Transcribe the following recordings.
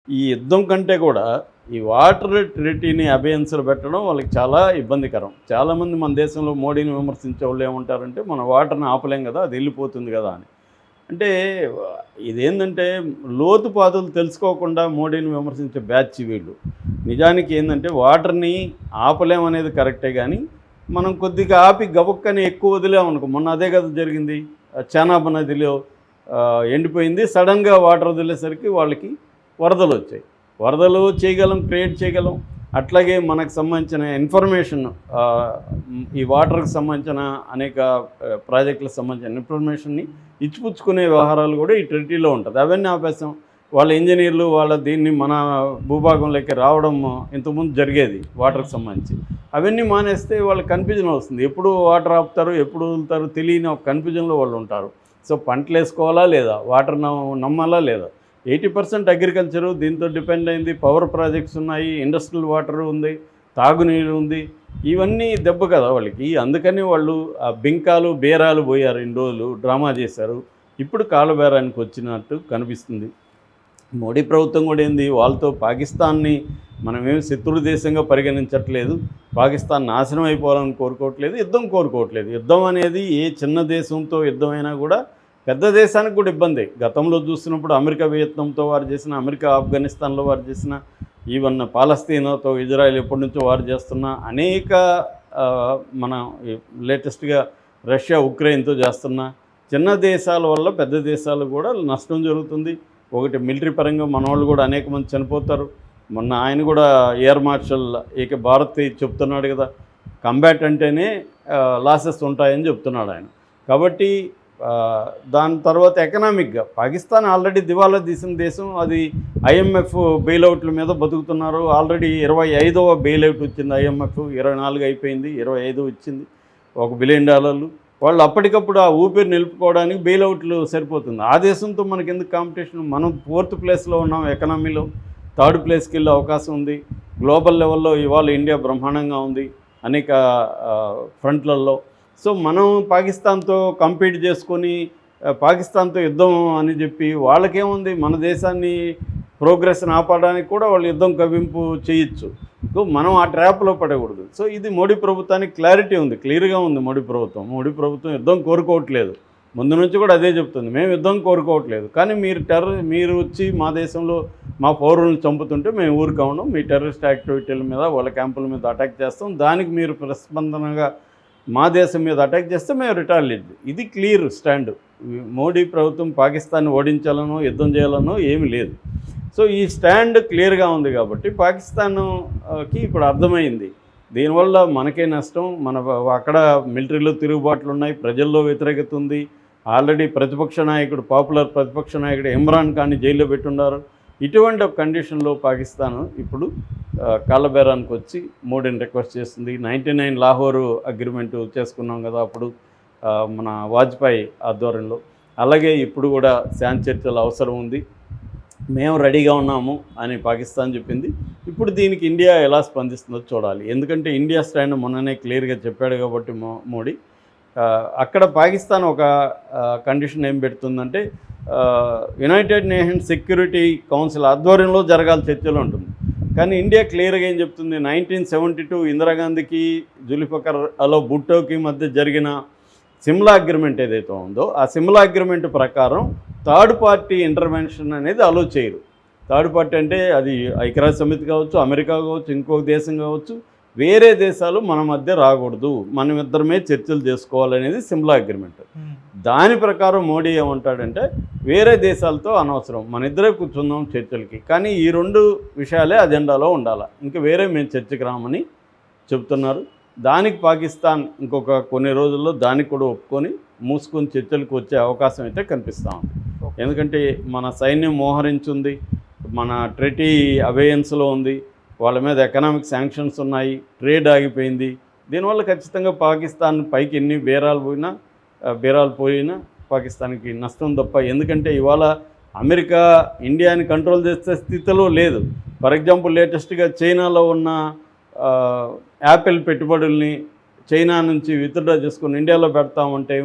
ఈ యుద్ధం కంటే కూడా ఈ వాటర్ ట్రీటీని అబేయన్స్‌లో పెట్టడం వాళ్ళకి చాలా ఇబ్బందికరం. చాలామంది మన దేశంలో మోడీని విమర్శించే వాళ్ళు ఏమంటారంటే, "మన వాటర్‌ని ఆపలేం కదా! అది ఎళ్ళిపోతుంది కదా!" అని. అంటే ఇదేందంటే లోతుపాతులు తెలుసుకోకుండా మోడీని విమర్శించే బ్యాచ్ వీళ్ళు. నిజానికి ఏందంటే వాటర్‌ని ఆపలేమనేది కరెక్టే గానీ, మనం కొద్దిగా ఆపి గబుక్కని ఎక్కువ వదిలామనుకో, మొన్న అదే కదా జరిగింది. చెనాబ్ నదిలో ఎండిపోయింది. సడెన్‌గా వాటర్ వదిలేసరికి వాళ్ళకి వరదలొచ్చాయి. వరదలు చేయగలం, క్రియేట్ చేయగలం. అట్లాగే మనకు సంబంధించిన ఇన్ఫర్మేషన్ ఈ వాటర్‌కి సంబంధించిన అనేక ప్రాజెక్టులకు సంబంధించిన ఇన్ఫర్మేషన్‌ని ఇచ్చిపుచ్చుకునే వ్యవహారాలు కూడా ఈ ట్రినిటీలో ఉంటది. అవన్నీ ఆపేసాం. వాళ్ళ ఇంజినీర్లు దీన్ని మన భూభాగంలోకి రావడం ఇంతకుముందు జరిగేది వాటర్‌కి సంబంధించి. అవన్నీ మానేస్తే వాళ్ళకి కన్‌ఫ్యూజన్ వస్తుంది. ఎప్పుడు వాటర్ ఆపుతారు, ఎప్పుడు వదులుతారో తెలియని ఒక కన్‌ఫ్యూజన్‌లో వాళ్ళు ఉంటారు. సో పంటలేసుకోవాలా లేదా? వాటర్ నమ్మాలా లేదా? 80% అగ్రికల్చరు దీంతో డిపెండ్ అయింది. పవర్ ప్రాజెక్ట్స్ ఉన్నాయి, ఇండస్ట్రియల్ వాటర్ ఉంది, తాగునీరు ఉంది. ఇవన్నీ దెబ్బ కదా వాళ్ళకి. అందుకని వాళ్ళు ఆ బింకాలు, బేరాలు పోయారు. ఇన్ని రోజులు డ్రామా చేశారు. ఇప్పుడు కాలబేరానికి వచ్చినట్టు కనిపిస్తుంది. మోడీ ప్రభుత్వం కూడా ఏంది, వాళ్ళతో పాకిస్తాన్ని మనమేమి శత్రు దేశంగా పరిగణించట్లేదు. పాకిస్తాన్ నాశనం అయిపోవాలని కోరుకోవట్లేదు, యుద్ధం కోరుకోవట్లేదు. యుద్ధం అనేది ఏ చిన్న దేశంతో యుద్ధమైనా కూడా పెద్ద దేశానికి కూడా ఇబ్బంది. గతంలో చూస్తున్నప్పుడు అమెరికా వియత్నంతో వారు చేసిన, అమెరికా ఆఫ్ఘనిస్తాన్లో వారు చేసిన, ఈవెన్ పాలస్తీనాతో ఇజ్రాయెల్ ఎప్పటి నుంచో వారు చేస్తున్న అనేక మన లేటెస్ట్గా రష్యా ఉక్రెయిన్తో చేస్తున్న చిన్న దేశాల వల్ల పెద్ద దేశాలు కూడా నష్టం జరుగుతుంది. ఒకటి మిలిటరీ పరంగా మన వాళ్ళు కూడా అనేక మంది చనిపోతారు. మొన్న ఆయన కూడా ఎయిర్ మార్షల్ భారత్ చెప్తున్నాడు కదా, కంబాట్ అంటేనే లాసెస్ ఉంటాయని చెప్తున్నాడు ఆయన. కాబట్టి దాని తర్వాత ఎకనామిక్గా పాకిస్తాన్ ఆల్రెడీ దివాలా తీసిన దేశం. అది ఐఎంఎఫ్ బెయిలౌట్ల మీద బతుకుతున్నారు. ఆల్రెడీ 25వ బెయిలౌట్ వచ్చింది. ఐఎంఎఫ్ 24 అయిపోయింది, 25 ఇచ్చింది, $1 బిలియన్. వాళ్ళు అప్పటికప్పుడు ఆ ఊపిరి నిలుపుకోవడానికి బెయిలౌట్లు సరిపోతుంది. ఆ దేశంతో మనకి ఎందుకు కాంపిటీషన్? మనం 4th ప్లేస్లో ఉన్నాం ఎకనామీలో, 3rd ప్లేస్కి వెళ్ళే అవకాశం ఉంది. గ్లోబల్ లెవెల్లో ఇవాళ ఇండియా బ్రహ్మాండంగా ఉంది అనేక ఫ్రంట్లలో. సో మనం పాకిస్తాన్తో కంపీట్ చేసుకొని పాకిస్తాన్తో యుద్ధం అని చెప్పి వాళ్ళకేముంది, మన దేశాన్ని ప్రోగ్రెస్ని ఆపడానికి కూడా వాళ్ళు యుద్ధం కవ్వింపు చేయొచ్చు. సో మనం ఆ ట్రాప్లో పడకూడదు. సో ఇది మోడీ ప్రభుత్వానికి క్లారిటీ ఉంది, క్లియర్గా ఉంది. మోడీ ప్రభుత్వం యుద్ధం కోరుకోవట్లేదు. ముందు నుంచి కూడా అదే చెప్తుంది, మేము యుద్ధం కోరుకోవట్లేదు. కానీ మీరు వచ్చి మా దేశంలో మా పౌరులను చంపుతుంటే మేము ఊరుకోవడం, మీ టెర్రరిస్ట్ యాక్టివిటీల మీద వాళ్ళ క్యాంపుల మీద అటాక్ చేస్తాం, దానికి మీరు ప్రస్పందనగా మా దేశం మీద అటాక్ చేస్తే మేము రిటాలియేట్. ఇది క్లియర్ స్టాండ్. మోడీ ప్రభుత్వం పాకిస్తాన్ని ఓడించాలనో యుద్ధం చేయాలనో ఏమీ లేదు. సో ఈ స్టాండ్ క్లియర్గా ఉంది కాబట్టి పాకిస్తాన్కి ఇప్పుడు అర్థమైంది, దీనివల్ల మనకే నష్టం. అక్కడ మిలిటరీలో తిరుగుబాట్లు ఉన్నాయి, ప్రజల్లో వ్యతిరేకత ఉంది. ఆల్రెడీ ప్రతిపక్ష నాయకుడు, పాపులర్ ప్రతిపక్ష నాయకుడు ఇమ్రాన్ ఖాన్ని జైల్లో పెట్టున్నారు. ఇటువంటి ఒక కండిషన్లో పాకిస్తాన్ ఇప్పుడు కాళ్ళబేరానికి వచ్చి మోడీని రిక్వెస్ట్ చేస్తుంది. 99 లాహోరు అగ్రిమెంటు చేసుకున్నాం కదా అప్పుడు మన వాజ్పేయి ఆధ్వర్యంలో. అలాగే ఇప్పుడు కూడా శాంతి చర్చల అవసరం ఉంది, మేము రెడీగా ఉన్నాము అని పాకిస్తాన్ చెప్పింది. ఇప్పుడు దీనికి ఇండియా ఎలా స్పందిస్తుందో చూడాలి. ఎందుకంటే ఇండియా స్టాండ్ మొన్ననే క్లియర్గా చెప్పాడు కాబట్టి మోడీ. అక్కడ పాకిస్తాన్ ఒక కండిషన్ ఏం పెడుతుందంటే, యునైటెడ్ నేషన్స్ సెక్యూరిటీ కౌన్సిల్ ఆధ్వర్యంలో జరగాలి చర్చలు ఉంటుంది. కానీ ఇండియా క్లియర్గా ఏం చెప్తుంది, 1972 ఇందిరాగాంధీకి జుల్ఫికర్ అలో భుట్టోకి మధ్య జరిగిన సిమ్లా అగ్రిమెంట్ ఏదైతే ఉందో, ఆ సిమ్లా అగ్రిమెంట్ ప్రకారం థర్డ్ పార్టీ ఇంటర్వెన్షన్ అనేది అలో చేయరు. థర్డ్ పార్టీ అంటే అది ఐక్యరాజ్య సమితి కావచ్చు, అమెరికా కావచ్చు, ఇంకొక దేశం కావచ్చు, వేరే దేశాలు మన మధ్య రాకూడదు, మనం ఇద్దరమే చర్చలు చేసుకోవాలనేది సిమ్లా అగ్రిమెంట్. దాని ప్రకారం మోడీ ఏమంటాడంటే, వేరే దేశాలతో అనవసరం, మన ఇద్దరే కూర్చుందాం చర్చలకి, కానీ ఈ 2 విషయాలే అజెండాలో ఉండాలి, ఇంకా వేరే మేము చర్చకి రామని చెప్తున్నారు. దానికి పాకిస్తాన్ ఇంకొక కొన్ని రోజుల్లో దానికి కూడా ఒప్పుకొని మూసుకొని చర్చలకు వచ్చే అవకాశం అయితే కనిపిస్తూ ఉంది. ఎందుకంటే మన సైన్యం మోహరించుంది, మన ట్రెటీ అబేయన్స్లో ఉంది, వాళ్ళ మీద ఎకనామిక్ శాంక్షన్స్ ఉన్నాయి, ట్రేడ్ ఆగిపోయింది. దీనివల్ల ఖచ్చితంగా పాకిస్తాన్ పైకి ఎన్ని బేరాలు పోయినా పాకిస్తాన్కి నష్టం తప్ప. ఎందుకంటే ఇవాళ అమెరికా ఇండియాని కంట్రోల్ చేసే స్థితిలో లేదు. ఫర్ ఎగ్జాంపుల్ లేటెస్ట్గా చైనాలో ఉన్న యాపిల్ పెట్టుబడుల్ని చైనా నుంచి విత్డ్రా చేసుకుని ఇండియాలో పెడతామంటే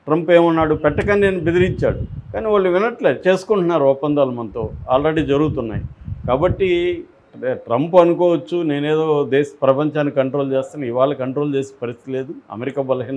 ట్రంప్ ఏమన్నాడు, పెట్టకని నేను బెదిరించాడు. కానీ వాళ్ళు వినట్లేదు, చేసుకుంటున్నారు ఒప్పందాలు, మనతో ఆల్రెడీ జరుగుతున్నాయి. కాబట్టి ట్రంప్ అనుకోవచ్చు నేనేదో ప్రపంచాన్ని కంట్రోల్ చేస్తాను, ఇవాళ కంట్రోల్ చేసే పరిస్థితి లేదు. అమెరికా బలహీన